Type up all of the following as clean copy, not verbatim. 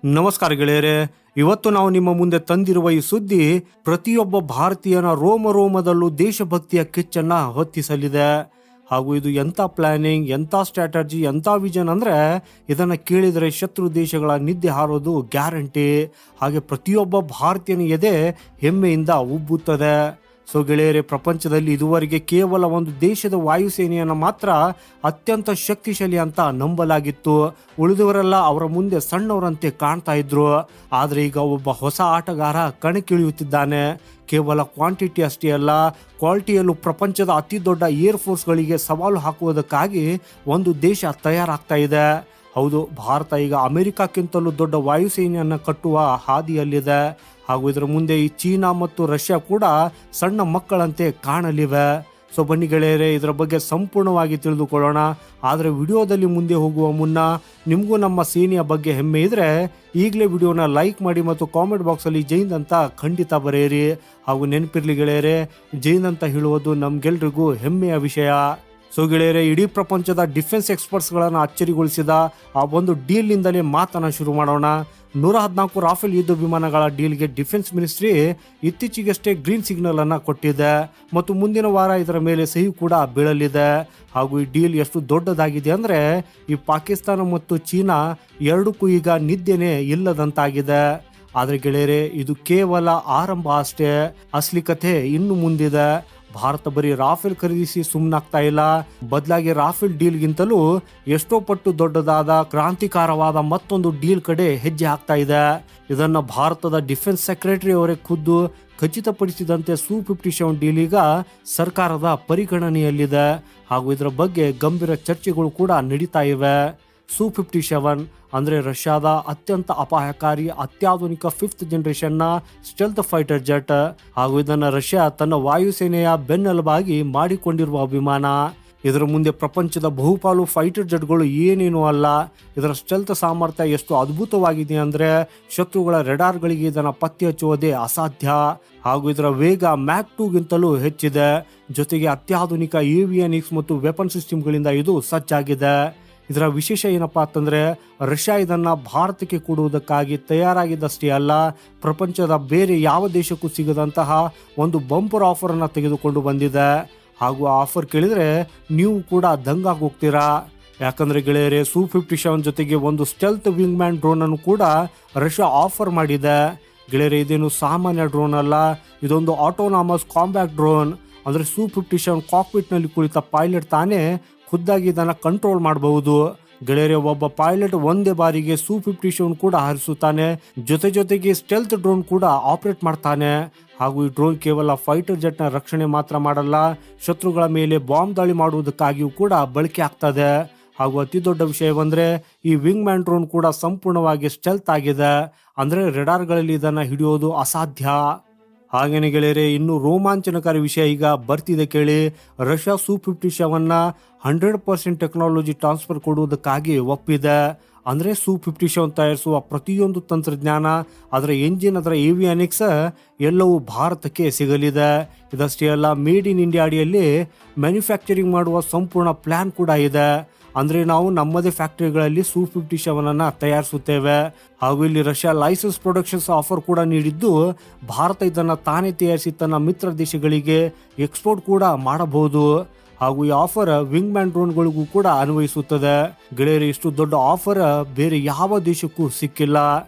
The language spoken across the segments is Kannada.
ನಮಸ್ಕಾರ ಗೆಳೆಯರೆ. ಇವತ್ತು ನಾವು ನಿಮ್ಮ ಮುಂದೆ ತಂದಿರುವ ಈ ಸುದ್ದಿ ಪ್ರತಿಯೊಬ್ಬ ಭಾರತೀಯನ ರೋಮ ರೋಮದಲ್ಲೂ ದೇಶಭಕ್ತಿಯ ಕಿಚ್ಚನ್ನ ಹೊತ್ತಿಸಲಿದೆ. ಹಾಗೂ ಇದು ಎಂಥ ಪ್ಲಾನಿಂಗ್, ಎಂಥ ಸ್ಟ್ರಾಟಜಿ, ಎಂಥ ವಿಷನ್ ಅಂದರೆ ಇದನ್ನು ಕೇಳಿದರೆ ಶತ್ರು ದೇಶಗಳ ನಿದ್ದೆ ಹಾರೋದು ಗ್ಯಾರಂಟಿ. ಹಾಗೆ ಪ್ರತಿಯೊಬ್ಬ ಭಾರತೀಯನ ಎದೆ ಹೆಮ್ಮೆಯಿಂದ ಉಬ್ಬುತ್ತದೆ. ಸೊ ಗೆಳೆಯರೆ, ಪ್ರಪಂಚದಲ್ಲಿ ಇದುವರೆಗೆ ಕೇವಲ ಒಂದು ದೇಶದ ವಾಯುಸೇನೆಯನ್ನು ಮಾತ್ರ ಅತ್ಯಂತ ಶಕ್ತಿಶಾಲಿ ಅಂತ ನಂಬಲಾಗಿತ್ತು. ಉಳಿದವರೆಲ್ಲ ಅವರ ಮುಂದೆ ಸಣ್ಣವರಂತೆ ಕಾಣ್ತಾ ಇದ್ರು. ಆದರೆ ಈಗ ಒಬ್ಬ ಹೊಸ ಆಟಗಾರ ಕಣಕ್ಕಿಳಿಯುತ್ತಿದ್ದಾನೆ. ಕೇವಲ ಕ್ವಾಂಟಿಟಿ ಅಷ್ಟೇ ಅಲ್ಲ, ಕ್ವಾಲಿಟಿಯಲ್ಲೂ ಪ್ರಪಂಚದ ಅತಿ ದೊಡ್ಡ ಏರ್ ಫೋರ್ಸ್ಗಳಿಗೆ ಸವಾಲು ಹಾಕುವುದಕ್ಕಾಗಿ ಒಂದು ದೇಶ ತಯಾರಾಗ್ತಾ ಇದೆ. ಹೌದು, ಭಾರತ ಈಗ ಅಮೆರಿಕಕ್ಕಿಂತಲೂ ದೊಡ್ಡ ವಾಯುಸೇನೆಯನ್ನು ಕಟ್ಟುವ ಹಾದಿಯಲ್ಲಿದೆ. ಹಾಗೂ ಇದರ ಮುಂದೆ ಈ ಚೀನಾ ಮತ್ತು ರಷ್ಯಾ ಕೂಡ ಸಣ್ಣ ಮಕ್ಕಳಂತೆ ಕಾಣಲಿವೆ. ಸೊ ಬನ್ನಿ ಗೆಳೆಯರೆ, ಇದರ ಬಗ್ಗೆ ಸಂಪೂರ್ಣವಾಗಿ ತಿಳಿದುಕೊಳ್ಳೋಣ. ಆದರೆ ವಿಡಿಯೋದಲ್ಲಿ ಮುಂದೆ ಹೋಗುವ ಮುನ್ನ ನಿಮಗೂ ನಮ್ಮ ಸೇನೆಯ ಬಗ್ಗೆ ಹೆಮ್ಮೆ ಇದ್ದರೆ ಈಗಲೇ ವಿಡಿಯೋನ ಲೈಕ್ ಮಾಡಿ ಮತ್ತು ಕಾಮೆಂಟ್ ಬಾಕ್ಸಲ್ಲಿ ಜೈನ್ ಅಂತ ಖಂಡಿತ ಬರೆಯಿರಿ. ಹಾಗೂ ನೆನಪಿರ್ಲಿ ಗೆಳೆಯರೆ, ಜೈನ್ ಅಂತ ಹೇಳುವುದು ನಮ್ಗೆಲ್ರಿಗೂ ಹೆಮ್ಮೆಯ ವಿಷಯ. ಸೊ ಗೆಳೆಯರೆ, ಇಡೀ ಪ್ರಪಂಚದ ಡಿಫೆನ್ಸ್ ಎಕ್ಸ್ಪರ್ಟ್ಸ್ಗಳನ್ನು ಅಚ್ಚರಿಗೊಳಿಸಿದ ಆ ಒಂದು ಡೀಲ್ನಿಂದಲೇ ಮಾತನ್ನು ಶುರು ಮಾಡೋಣ. 114 ರಾಫೆಲ್ ಯುದ್ಧ ವಿಮಾನಗಳ ಡೀಲ್ಗೆ ಡಿಫೆನ್ಸ್ ಮಿನಿಸ್ಟ್ರಿ ಇತ್ತೀಚೆಗಷ್ಟೇ ಗ್ರೀನ್ ಸಿಗ್ನಲ್ ಅನ್ನು ಕೊಟ್ಟಿದೆ ಮತ್ತು ಮುಂದಿನ ವಾರ ಇದರ ಮೇಲೆ ಸಹಿ ಕೂಡ ಬೀಳಲಿದೆ. ಹಾಗೂ ಈ ಡೀಲ್ ಎಷ್ಟು ದೊಡ್ಡದಾಗಿದೆ ಅಂದರೆ ಈ ಪಾಕಿಸ್ತಾನ ಮತ್ತು ಚೀನಾ ಎರಡಕ್ಕೂ ಈಗ ನಿದ್ದೆನೇ ಇಲ್ಲದಂತಾಗಿದೆ. ಆದರೆ ಗೆಳೆಯರೆ, ಇದು ಕೇವಲ ಆರಂಭ ಅಷ್ಟೇ. ಅಸಲಿ ಕಥೆ ಇನ್ನು ಮುಂದಿದೆ. ಭಾರತ ಬರೀ ರಾಫೆಲ್ ಖರೀದಿಸಿ ಸುಮ್ಮನಾಗ್ತಾ ಇಲ್ಲ, ಬದಲಾಗಿ ರಾಫೆಲ್ ಡೀಲ್ಗಿಂತಲೂ ಎಷ್ಟೋ ಪಟ್ಟು ದೊಡ್ಡದಾದ ಕ್ರಾಂತಿಕಾರವಾದ ಮತ್ತೊಂದು ಡೀಲ್ ಕಡೆ ಹೆಜ್ಜೆ ಹಾಕ್ತಾ ಇದೆ. ಇದನ್ನ ಭಾರತದ ಡಿಫೆನ್ಸ್ ಸೆಕ್ರೆಟರಿ ಅವರೇ ಖುದ್ದು ಖಚಿತಪಡಿಸಿದಂತೆ ಸು-57 ಡೀಲ್ ಈಗ ಸರ್ಕಾರದ ಪರಿಗಣನೆಯಲ್ಲಿದೆ. ಹಾಗೂ ಇದರ ಬಗ್ಗೆ ಗಂಭೀರ ಚರ್ಚೆಗಳು ಕೂಡ ನಡೀತಾ ಇವೆ. ಸು-57 ಅಂದರೆ ರಷ್ಯಾದ ಅತ್ಯಂತ ಅಪಾಯಕಾರಿ ಅತ್ಯಾಧುನಿಕ 5th ಜನರೇಷನ್ನ ಸ್ಟೆಲ್ತ್ ಫೈಟರ್ ಜೆಟ್. ಹಾಗೂ ಇದನ್ನು ರಷ್ಯಾ ತನ್ನ ವಾಯುಸೇನೆಯ ಬೆನ್ನೆಲುಬಾಗಿ ಮಾಡಿಕೊಂಡಿರುವ ವಿಮಾನ. ಇದರ ಮುಂದೆ ಪ್ರಪಂಚದ ಬಹುಪಾಲು ಫೈಟರ್ ಜೆಟ್ಗಳು ಏನೇನೂ ಅಲ್ಲ. ಇದರ ಸ್ಟೆಲ್ತ್ ಸಾಮರ್ಥ್ಯ ಎಷ್ಟು ಅದ್ಭುತವಾಗಿದೆ ಅಂದರೆ ಶತ್ರುಗಳ ರೆಡಾರ್ಗಳಿಗೆ ಇದನ್ನು ಪತ್ತೆ ಹಚ್ಚುವುದೇ ಅಸಾಧ್ಯ. ಹಾಗೂ ಇದರ ವೇಗ ಮ್ಯಾಕ್ 2ಗಿಂತಲೂ ಹೆಚ್ಚಿದೆ. ಜೊತೆಗೆ ಅತ್ಯಾಧುನಿಕ ಏವಿಯಾನಿಕ್ಸ್ ಮತ್ತು ವೆಪನ್ ಸಿಸ್ಟಮ್ಗಳಿಂದ ಇದು ಸಜ್ಜಾಗಿದೆ. ಇದರ ವಿಶೇಷ ಏನಪ್ಪಾ ಅಂತಂದ್ರೆ, ರಷ್ಯಾ ಇದನ್ನ ಭಾರತಕ್ಕೆ ಕೊಡುವುದಕ್ಕಾಗಿ ತಯಾರಾಗಿದ್ದಷ್ಟೇ ಅಲ್ಲ, ಪ್ರಪಂಚದ ಬೇರೆ ಯಾವ ದೇಶಕ್ಕೂ ಸಿಗದಂತಹ ಒಂದು ಬಂಪರ್ ಆಫರ್ ಅನ್ನ ತೆಗೆದುಕೊಂಡು ಬಂದಿದೆ. ಹಾಗೂ ಆ ಆಫರ್ ಕೇಳಿದ್ರೆ ನೀವು ಕೂಡ ದಂಗಾಗಿ ಹೋಗ್ತೀರಾ. ಯಾಕಂದ್ರೆ ಗೆಳೆಯರೆ, ಸು-57 ಜೊತೆಗೆ ಒಂದು ಸ್ಟೆಲ್ತ್ ವಿಂಗ್ ಮ್ಯಾನ್ ಡ್ರೋನ್ ಅನ್ನು ಕೂಡ ರಷ್ಯಾ ಆಫರ್ ಮಾಡಿದೆ. ಗೆಳೆಯರೆ, ಇದೇನು ಸಾಮಾನ್ಯ ಡ್ರೋನ್ ಅಲ್ಲ, ಇದೊಂದು ಆಟೋನಾಮಸ್ ಕಾಂಬ್ಯಾಕ್ಟ್ ಡ್ರೋನ್. ಅಂದ್ರೆ ಸು-57 ಕಾಕ್ಪಿಟ್ ನಲ್ಲಿ ಕುಳಿತ ಪೈಲಟ್ ತಾನೇ ಖುದ್ದಾಗಿ ಇದನ್ನು ಕಂಟ್ರೋಲ್ ಮಾಡಬಹುದು. ಗೆಳೆಯರೆ, ಒಬ್ಬ ಪೈಲಟ್ ಒಂದೇ ಬಾರಿಗೆ ಸು-57 ಕೂಡ ಹಾರಿಸುತ್ತಾನೆ, ಜೊತೆಗೆ ಸ್ಟೆಲ್ತ್ ಡ್ರೋನ್ ಕೂಡ ಆಪರೇಟ್ ಮಾಡ್ತಾನೆ. ಹಾಗೂ ಈ ಡ್ರೋನ್ ಕೇವಲ ಫೈಟರ್ ಜೆಟ್ನ ರಕ್ಷಣೆ ಮಾತ್ರ ಮಾಡಲ್ಲ, ಶತ್ರುಗಳ ಮೇಲೆ ಬಾಂಬ್ ದಾಳಿ ಮಾಡುವುದಕ್ಕಾಗಿಯೂ ಕೂಡ ಬಳಕೆ ಆಗ್ತದೆ. ಹಾಗೂ ಅತಿ ದೊಡ್ಡ ವಿಷಯವಂದ್ರೆ ಈ ವಿಂಗ್ ಮ್ಯಾನ್ ಡ್ರೋನ್ ಕೂಡ ಸಂಪೂರ್ಣವಾಗಿ ಸ್ಟೆಲ್ತ್ ಆಗಿದೆ. ಅಂದ್ರೆ ರೆಡಾರ್ಗಳಲ್ಲಿ ಇದನ್ನು ಹಿಡಿಯೋದು ಅಸಾಧ್ಯ. ಹಾಗೇನೆ ಗೆಳೆಯರೆ, ಇನ್ನು ರೋಮಾಂಚನಕಾರಿ ವಿಷಯ ಈಗ ಬರ್ತಿದೆ ಕೇಳಿ. ರಷ್ಯಾ ಸು-57ನ 100% ಟೆಕ್ನಾಲಜಿ ಟ್ರಾನ್ಸ್ಫರ್ ಕೊಡುವುದಕ್ಕಾಗಿ ಒಪ್ಪಿದೆ. ಅಂದರೆ ಸು-57 ತಯಾರಿಸುವ ಪ್ರತಿಯೊಂದು ತಂತ್ರಜ್ಞಾನ, ಅದರ ಎಂಜಿನ್, ಅದರ ಏವಿಯಾನಿಕ್ಸ್ ಎಲ್ಲವೂ ಭಾರತಕ್ಕೆ ಸಿಗಲಿದೆ. ಇದಷ್ಟೇ ಅಲ್ಲ, ಮೇಡ್ ಇನ್ ಇಂಡಿಯಾ ಅಡಿಯಲ್ಲಿ ಮ್ಯಾನುಫ್ಯಾಕ್ಚರಿಂಗ್ ಮಾಡುವ ಸಂಪೂರ್ಣ ಪ್ಲಾನ್ ಕೂಡ ಇದೆ. ಅಂದರೆ ನಾವು ನಮ್ಮದೇ ಫ್ಯಾಕ್ಟರಿಗಳಲ್ಲಿ ಸು-57 ತಯಾರಿಸುತ್ತೇವೆ. ಹಾಗೂ ಇಲ್ಲಿ ರಷ್ಯಾ ಲೈಸೆನ್ಸ್ ಪ್ರೊಡಕ್ಷನ್ಸ್ ಆಫರ್ ಕೂಡ ನೀಡಿದ್ದು, ಭಾರತ ಇದನ್ನು ತಾನೇ ತಯಾರಿಸಿ ತನ್ನ ಮಿತ್ರ ದೇಶಗಳಿಗೆ ಎಕ್ಸ್ಪೋರ್ಟ್ ಕೂಡ ಮಾಡಬಹುದು. ಹಾಗೂ ಈ ಆಫರ್ ವಿಂಗ್ ಮ್ಯಾನ್ ಡ್ರೋನ್ಗಳಿಗೂ ಕೂಡ ಅನ್ವಯಿಸುತ್ತದೆ. ಗೆಳೆಯರು, ಇಷ್ಟು ದೊಡ್ಡ ಆಫರ್ ಬೇರೆ ಯಾವ ದೇಶಕ್ಕೂ ಸಿಕ್ಕಿಲ್ಲ.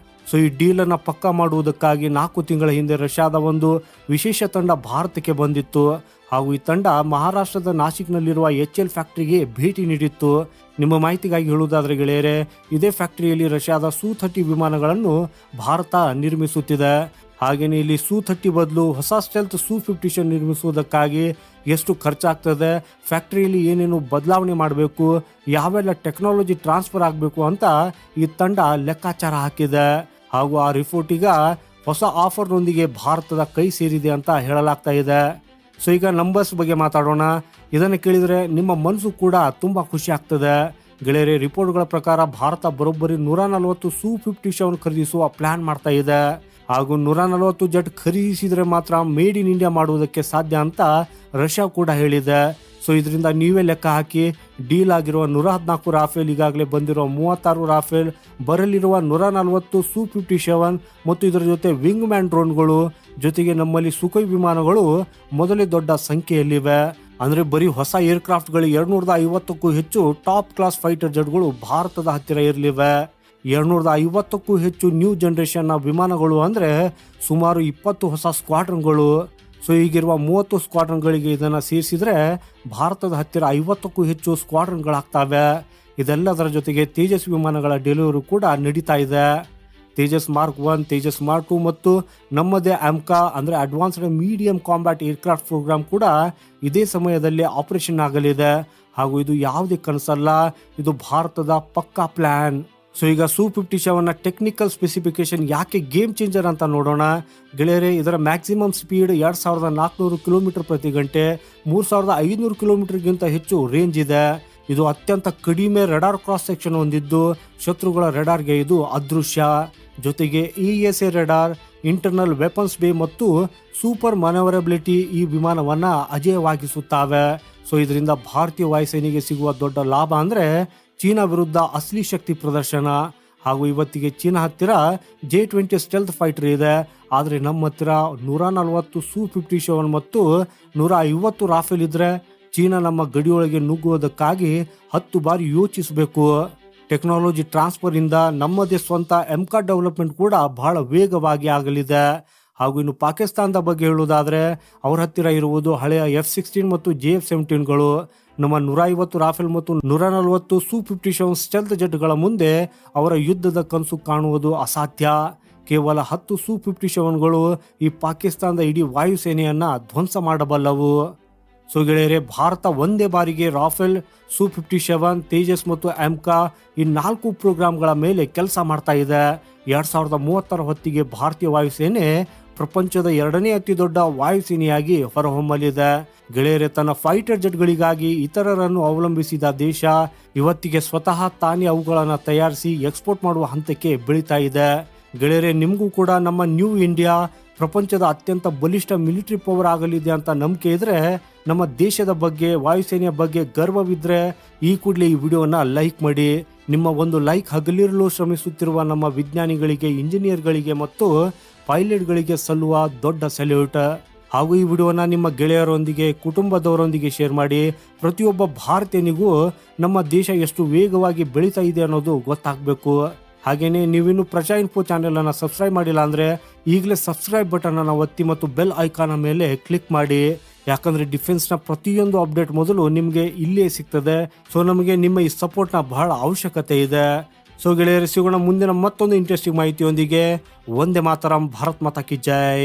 ಸೊ ಈ ಡೀಲ್ ಅನ್ನ ಪಕ್ಕಾ ಮಾಡುವುದಕ್ಕಾಗಿ 4 ತಿಂಗಳ ಹಿಂದೆ ರಷ್ಯಾದ ಒಂದು ವಿಶೇಷ ತಂಡ ಭಾರತಕ್ಕೆ ಬಂದಿತ್ತು. ಹಾಗೂ ಈ ತಂಡ ಮಹಾರಾಷ್ಟ್ರದ ನಾಸಿಕ್ನಲ್ಲಿರುವ HL ಫ್ಯಾಕ್ಟರಿಗೆ ಭೇಟಿ ನೀಡಿತ್ತು. ನಿಮ್ಮ ಮಾಹಿತಿಗಾಗಿ ಹೇಳುವುದಾದ್ರೆ ಗೆಳೆಯರೆ, ಇದೇ ಫ್ಯಾಕ್ಟರಿಯಲ್ಲಿ ರಷ್ಯಾದ ಸು-30 ವಿಮಾನಗಳನ್ನು ಭಾರತ ನಿರ್ಮಿಸುತ್ತಿದೆ. ಹಾಗೇನೆ ಇಲ್ಲಿ ಸು-30 ಬದಲು ಹೊಸ ಸ್ಟೆಲ್ತ್ ಸು-57 ನಿರ್ಮಿಸುವುದಕ್ಕಾಗಿ ಎಷ್ಟು ಖರ್ಚಾಗ್ತದೆ, ಫ್ಯಾಕ್ಟರಿಯಲ್ಲಿ ಏನೇನು ಬದಲಾವಣೆ ಮಾಡಬೇಕು, ಯಾವೆಲ್ಲ ಟೆಕ್ನಾಲಜಿ ಟ್ರಾನ್ಸ್ಫರ್ ಆಗಬೇಕು ಅಂತ ಈ ತಂಡ ಲೆಕ್ಕಾಚಾರ ಹಾಕಿದೆ. ಹಾಗೂ ಆ ರಿಪೋರ್ಟ್ ಈಗ ಹೊಸ ಆಫರ್ನೊಂದಿಗೆ ಭಾರತದ ಕೈ ಸೇರಿದೆ ಅಂತ ಹೇಳಲಾಗ್ತಾ ಇದೆ. ಸೊ ಈಗ ನಂಬರ್ಸ್ ಬಗ್ಗೆ ಮಾತಾಡೋಣ. ಇದನ್ನು ಕೇಳಿದರೆ ನಿಮ್ಮ ಮನಸ್ಸು ಕೂಡ ತುಂಬ ಖುಷಿ ಆಗ್ತದೆ. ಗೆಳೆಯರೆ, ರಿಪೋರ್ಟ್ಗಳ ಪ್ರಕಾರ ಭಾರತ ಬರೋಬ್ಬರಿ 140 ಸು-57 ಖರೀದಿಸುವ ಪ್ಲಾನ್ ಮಾಡ್ತಾ ಇದೆ. ಹಾಗೂ 140 ಜೆಟ್ ಖರೀದಿಸಿದರೆ ಮಾತ್ರ ಮೇಡ್ ಇನ್ ಇಂಡಿಯಾ ಮಾಡುವುದಕ್ಕೆ ಸಾಧ್ಯ ಅಂತ ರಷ್ಯಾ ಕೂಡ ಹೇಳಿದೆ. ಸೊ ಇದರಿಂದ ನೀವೇ ಲೆಕ್ಕ ಹಾಕಿ, ಡೀಲ್ ಆಗಿರುವ 114 ರಾಫೇಲ್, ಈಗಾಗಲೇ ಬಂದಿರುವ 36 ರಾಫೇಲ್, ಬರಲಿರುವ 140 Su-57 ಮತ್ತು ಇದರ ಜೊತೆ ವಿಂಗ್ ಮ್ಯಾನ್ ಡ್ರೋನ್ಗಳು, ಜೊತೆಗೆ ನಮ್ಮಲ್ಲಿ ಸುಖೋಯ್ ವಿಮಾನಗಳು ಮೊದಲೇ ದೊಡ್ಡ ಸಂಖ್ಯೆಯಲ್ಲಿವೆ. ಅಂದ್ರೆ ಬರೀ ಹೊಸ ಏರ್ಕ್ರಾಫ್ಟ್ಗಳು 250ಕ್ಕೂ ಹೆಚ್ಚು ಟಾಪ್ ಕ್ಲಾಸ್ ಫೈಟರ್ ಜೆಟ್ಗಳು ಭಾರತದ ಹತ್ತಿರ ಇರಲಿವೆ. 250ಕ್ಕೂ ಹೆಚ್ಚು ನ್ಯೂ ಜನರೇಷನ್ನ ವಿಮಾನಗಳು ಅಂದ್ರೆ ಸುಮಾರು 20 ಹೊಸ ಸ್ಕ್ವಾಡ್ರನ್ಗಳು. ಸೊ ಈಗಿರುವ 30 ಸ್ಕ್ವಾಡ್ರನ್ಗಳಿಗೆ ಇದನ್ನು ಸೇರಿಸಿದ್ರೆ ಭಾರತದ ಹತ್ತಿರ 50ಕ್ಕೂ ಹೆಚ್ಚು ಸ್ಕ್ವಾಡ್ರನ್ಗಳಾಗ್ತವೆ. ಇದೆಲ್ಲದರ ಜೊತೆಗೆ ತೇಜಸ್ ವಿಮಾನಗಳ ಡೆಲಿವರಿ ಕೂಡ ನಡೀತಾ ಇದೆ. ತೇಜಸ್ ಮಾರ್ಕ್ 1, ತೇಜಸ್ ಮಾರ್ಕ್ 2 ಮತ್ತು ನಮ್ಮದೇ AMCA ಅಂದರೆ advanced medium combat aircraft programme ಕೂಡ ಇದೇ ಸಮಯದಲ್ಲಿ ಆಪರೇಷನ್ ಆಗಲಿದೆ. ಹಾಗೂ ಇದು ಯಾವುದೇ ಕನಸಲ್ಲ, ಇದು ಭಾರತದ ಪಕ್ಕಾ ಪ್ಲಾನ್. ಸೊ ಈಗ Su-57ನ ಟೆಕ್ನಿಕಲ್ ಸ್ಪೆಸಿಫಿಕೇಶನ್ ಯಾಕೆ ಗೇಮ್ ಚೇಂಜರ್ ಅಂತ ನೋಡೋಣ ಗೆಳೆಯರೆ. ಇದರ ಮ್ಯಾಕ್ಸಿಮಮ್ ಸ್ಪೀಡ್ 2400 ಕಿಲೋಮೀಟರ್ ಪ್ರತಿ ಗಂಟೆ, 3500 ಕಿಲೋಮೀಟರ್ಗಿಂತ ಹೆಚ್ಚು ರೇಂಜ್ ಇದೆ. ಇದು ಅತ್ಯಂತ ಕಡಿಮೆ ರೆಡಾರ್ ಕ್ರಾಸ್ ಸೆಕ್ಷನ್ ಹೊಂದಿದ್ದು ಶತ್ರುಗಳ ರೆಡಾರ್ಗೆ ಇದು ಅದೃಶ್ಯ. ಜೊತೆಗೆ ESA ರೆಡಾರ್, ಇಂಟರ್ನಲ್ ವೆಪನ್ಸ್ ಬೇ ಮತ್ತು ಸೂಪರ್ ಮನವರಬಿಲಿಟಿ ಈ ವಿಮಾನವನ್ನ ಅಜೇಯವಾಗಿಸುತ್ತವೆ. ಸೊ ಇದರಿಂದ ಭಾರತೀಯ ವಾಯುಸೇನೆಗೆ ಸಿಗುವ ದೊಡ್ಡ ಲಾಭ ಅಂದ್ರೆ ಚೀನಾ ವಿರುದ್ಧ ಅಸಲಿ ಶಕ್ತಿ ಪ್ರದರ್ಶನ. ಹಾಗೂ ಇವತ್ತಿಗೆ ಚೀನಾ ಹತ್ತಿರ J-20 ಸ್ಟೆಲ್ತ್ ಫೈಟರ್ ಇದೆ, ಆದರೆ ನಮ್ಮ ಹತ್ತಿರ 140 Su-57 ಮತ್ತು 150 ರಾಫೇಲ್ ಇದ್ರೆ ಚೀನಾ ನಮ್ಮ ಗಡಿಯೊಳಗೆ ನುಗ್ಗುವುದಕ್ಕಾಗಿ 10 ಬಾರಿ ಯೋಚಿಸಬೇಕು. ಟೆಕ್ನಾಲಜಿ ಟ್ರಾನ್ಸ್ಫರ್ ಇಂದ ನಮ್ಮದೇ ಸ್ವಂತ AMCA ಡೆವಲಪ್ಮೆಂಟ್ ಕೂಡ ಬಹಳ ವೇಗವಾಗಿ ಆಗಲಿದೆ. ಹಾಗೂ ಇನ್ನು ಪಾಕಿಸ್ತಾನದ ಬಗ್ಗೆ ಹೇಳುವುದಾದ್ರೆ ಅವ್ರ ಹತ್ತಿರ ಇರುವುದು ಹಳೆಯ F-16 ಮತ್ತು JF-17ಗಳು. ನಮ್ಮ 150 ರಾಫೇಲ್ ಮತ್ತು 140 Su-57 ಸ್ಟೆಲ್ತ್ ಜೆಟ್ಗಳ ಮುಂದೆ ಅವರ ಯುದ್ಧದ ಕನಸು ಕಾಣುವುದು ಅಸಾಧ್ಯ. ಕೇವಲ 10 Su-57ಗಳು ಈ ಪಾಕಿಸ್ತಾನದ ಇಡೀ ವಾಯುಸೇನೆಯನ್ನ ಧ್ವಂಸ ಮಾಡಬಲ್ಲವು. ಸೊ ಗೆಳೆಯರೆ, ಭಾರತ ಒಂದೇ ಬಾರಿಗೆ ರಾಫೇಲ್, Su-57, ತೇಜಸ್ ಮತ್ತು AMCA ಈ 4 ಪ್ರೋಗ್ರಾಮ್ಗಳ ಮೇಲೆ ಕೆಲಸ ಮಾಡ್ತಾ ಇದೆ. 2030 ಹೊತ್ತಿಗೆ ಭಾರತೀಯ ವಾಯುಸೇನೆ ಪ್ರಪಂಚದ 2ನೇ ಅತಿ ದೊಡ್ಡ ವಾಯುಸೇನೆಯಾಗಿ ಹೊರಹೊಮ್ಮಲಿದೆ. ಗೆಳೆಯರೆ, ತನ್ನ ಫೈಟರ್ ಜೆಟ್ಗಳಿಗಾಗಿ ಇತರರನ್ನು ಅವಲಂಬಿಸಿದ ದೇಶ ಇವತ್ತಿಗೆ ಸ್ವತಃ ತಾನೇ ಅವುಗಳನ್ನು ತಯಾರಿಸಿ ಎಕ್ಸ್ಪೋರ್ಟ್ ಮಾಡುವ ಹಂತಕ್ಕೆ ಬೆಳೀತಾ ಇದೆ. ಗೆಳೆಯರೆ, ನಿಮಗೂ ಕೂಡ ನಮ್ಮ ನ್ಯೂ ಇಂಡಿಯಾ ಪ್ರಪಂಚದ ಅತ್ಯಂತ ಬಲಿಷ್ಠ ಮಿಲಿಟರಿ ಪವರ್ ಆಗಲಿದೆ ಅಂತ ನಂಬಿಕೆ ಇದ್ರೆ, ನಮ್ಮ ದೇಶದ ಬಗ್ಗೆ, ವಾಯುಸೇನೆಯ ಬಗ್ಗೆ ಗರ್ವವಿದ್ರೆ ಈ ಕೂಡಲೇ ಈ ವಿಡಿಯೋನ ಲೈಕ್ ಮಾಡಿ. ನಿಮ್ಮ ಒಂದು ಲೈಕ್ ಹಗಲಿರಲು ಶ್ರಮಿಸುತ್ತಿರುವ ನಮ್ಮ ವಿಜ್ಞಾನಿಗಳಿಗೆ, ಇಂಜಿನಿಯರ್ಗಳಿಗೆ ಮತ್ತು ಪೈಲಟ್ಗಳಿಗೆ ಸಲ್ಲುವ ದೊಡ್ಡ ಸೆಲ್ಯೂಟ್. ಹಾಗೂ ಈ ವಿಡಿಯೋನ ನಿಮ್ಮ ಗೆಳೆಯರೊಂದಿಗೆ, ಕುಟುಂಬದವರೊಂದಿಗೆ ಶೇರ್ ಮಾಡಿ. ಪ್ರತಿಯೊಬ್ಬ ಭಾರತೀಯನಿಗೂ ನಮ್ಮ ದೇಶ ಎಷ್ಟು ವೇಗವಾಗಿ ಬೆಳೀತಾ ಇದೆ ಅನ್ನೋದು ಗೊತ್ತಾಗಬೇಕು. ಹಾಗೇನೆ ನೀವಿನ್ನು ಪ್ರಜಾ ಇನ್ಫೋ ಚಾನೆಲ್ ಅನ್ನು ಸಬ್ಸ್ಕ್ರೈಬ್ ಮಾಡಿಲ್ಲ ಅಂದ್ರೆ ಈಗಲೇ ಸಬ್ಸ್ಕ್ರೈಬ್ ಬಟನ್ ಅನ್ನು ಒತ್ತಿ ಮತ್ತು ಬೆಲ್ ಐಕಾನ್ ಮೇಲೆ ಕ್ಲಿಕ್ ಮಾಡಿ. ಯಾಕಂದ್ರೆ ಡಿಫೆನ್ಸ್ನ ಪ್ರತಿಯೊಂದು ಅಪ್ಡೇಟ್ ಮೊದಲು ನಿಮಗೆ ಇಲ್ಲೇ ಸಿಗ್ತದೆ. ಸೊ ನಮಗೆ ನಿಮ್ಮ ಈ ಸಪೋರ್ಟ್ನ ಬಹಳ ಅವಶ್ಯಕತೆ ಇದೆ. ಸೊ ಗೆಳೆಯರು, ಸಿಗೋಣ ಮುಂದಿನ ಮತ್ತೊಂದು ಇಂಟ್ರೆಸ್ಟಿಂಗ್ ಮಾಹಿತಿಯೊಂದಿಗೆ. ವಂದೇ ಮಾತರಂ, ಭಾರತ್ ಮಾತಾ ಕಿ ಜೈ.